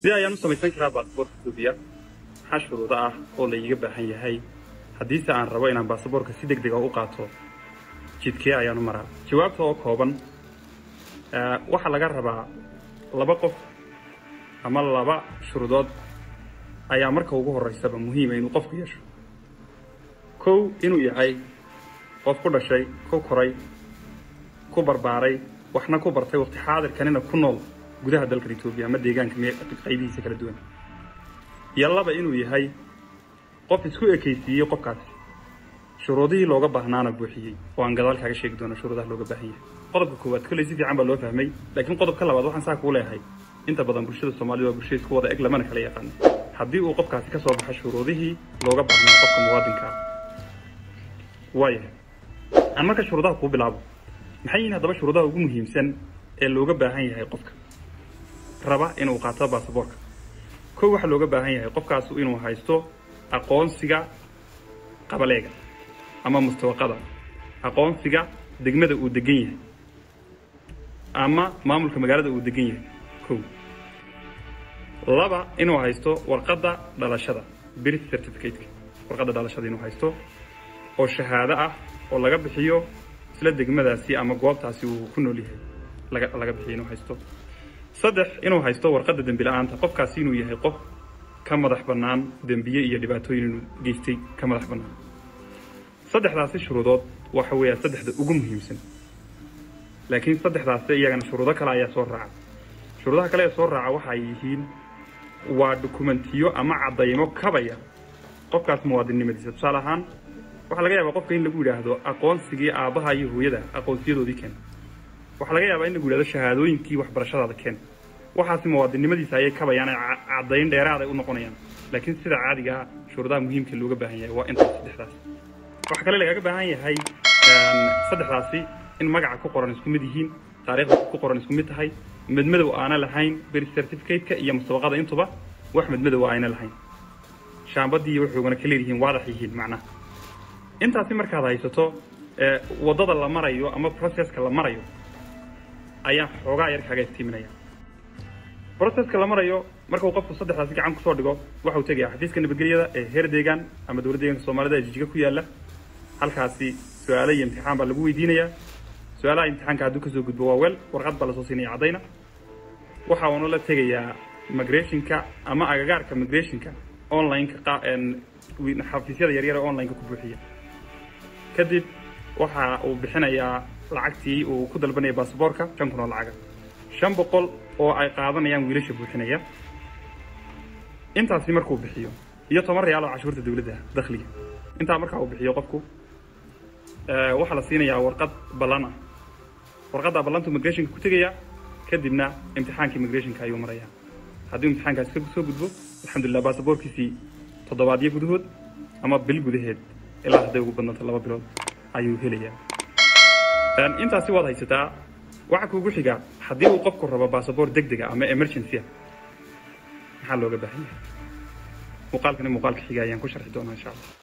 si ayaan u samaysan karaa baasaboorka Itoobiya waxaa shuruudo ah oo la iiga baahan yahay haddiise aan rabo inaan baasaboorka si degdeg ah u qaato jidkee ayaan u maraa jawaabta oo kooban waxa laga rabaa laba qof ama laba shuruudood ayaa marka ugu horeysaba muhiim ah inuu qofku yeesho kow inuu yahay qof ku dhashay ku koray ku barbaaray waxna ku bartay waqti xaadirkanina ku nool gudaha dalka Itoobiya ama deegaanka qaybihiisa kala duwan yallaba inuu yahay qof isku ekaysiiyay qofkaas shuruudihii looga baahnaana buuxiyay oo aan gadaal kaaga sheegi doono shuruudaha looga baahan yahay qodobka koowaad kale si fiican baa loo fahmay laakiin qodobka labaad waxaan saa ku leeyahay inta badan bulshada Soomaaliyeed waa bulshada isku wada eg lamana kala yaqaan haddii uu qofkaasi ka soo baxo shuruudihii looga baahnaa qofka muwaadinka waayahay aan marka shuruudaha ku bilaabo maxay yihiin haddaba shuruudaha ugu muhiimsan ee looga baahan yahay qofka raba inuu qaato baasaboorka kow waxa looga baahan yahay qofkaas inuu haysto aqoonsiga qabaleega ama mustawaqada aqoonsiga degmada uu degan yahay ama maamulka magaalada uu degan yahay kow laba inuu haysto warqadda dhalashada birth certificate warqadda dhalashada inuu haysto oo shahaado ah oo laga bixiyo isla degmadaasi ama goobtaasi uu ku nool yahay laga bixiyo inuu haysto saddex inuu haysto warqadda dambi la'aanta qofkaasi inuu yahay qof ka madax bannaan dambiye iyo dhibaatooyin inuu geystay ka madax bannaan saddexdaasi shuruudood waxa weeye saddexda ugu muhiimsan laakiin saddexdaasi iyagana shuruudo kale ayaa soo raaca shuruudaha kale ee soo raaca waxa ay yihiin waa dokumentiyo ama caddaymo kabaya qofkaas muwaadinimadiisa tusaale ahaan waxa laga yaabaa qofka in lagu yidhaahdo aqoonsigii aabbaha iyo hooyada aqoonsiyadoodii keen waxa laga yaabaa in lagu yidhaahdo shahaadooyinkii waxbarashadaada keen waxaasi muwaadinimadiisa ayay kabayaan caddayn dheeraad ay u noqonayaan laakiin sida caadiga ah shuruudaha muhiimka looga baahan yahay waa intaas saddexdaas waxa kale lagaga baahan yahay saddexdaasi in magaca ku qoran isku mid yihiin taariikhda ku qoran isku mid tahay madmadow aana lahayn birth certificate-ka iyo mustawaqada intuba wax madmadow aana lahayn shaambadii iyo wuxuuna kala yihiin waadax yihiin macnaha intaasi markaad haysato wadada la marayo ama processka la marayo ayaa xoogaa yar kaaga iftiiminaya processka la marayo markuu qofku saddexdaasi gacan ku soo dhigo waxa uu tagayaa xafiiska nabadgelyada ee heer deegaan ama dowladda deegaanka Soomaalida ee jijiga ku yaala halkaasi su'aalo iyo imtixaan baa lagu weydiinayaa su'aalaha imtixaanka hadduu ka soo gudbo waa wel warqad baa la soo siinaya cadayna waxa uu la tagayaa migrationka ama agagaarka migrationka online-ka xafiisyada yaryar ee online-ka ku buuxiya kadib waxa uu bixinayaa lacagtii uu ku dalbanayay baasaboorka 5,000 oo lacag 500 oo ay qaadanayaan wiilasha buuxinaya intaasi markuu bixiyo iyo 10 riyaal oo cashuurta dawladda dakhliga inta marka uu bixiyo qofku waxa la siinayaa warqad ballan ah warqadda ballantu migration ku tagaya kadibna imtixaanka migration ayuu marayaa haddii imtixaankaas ka soo gudbo alxamdulillah baasaboorkiisii toddobaadyo gudahood ama bil gudaheed ilaa hadday ugu badnaato 2 bilood ayuu helayaa intaasi waad haysataa waxa kuugu xiga haddii uu qofku rabo baasaboor degdeg ah ama emergency maxaa looga baahan yahay muuqaalka xiga ayaan ku sharxi doonaa insha Allah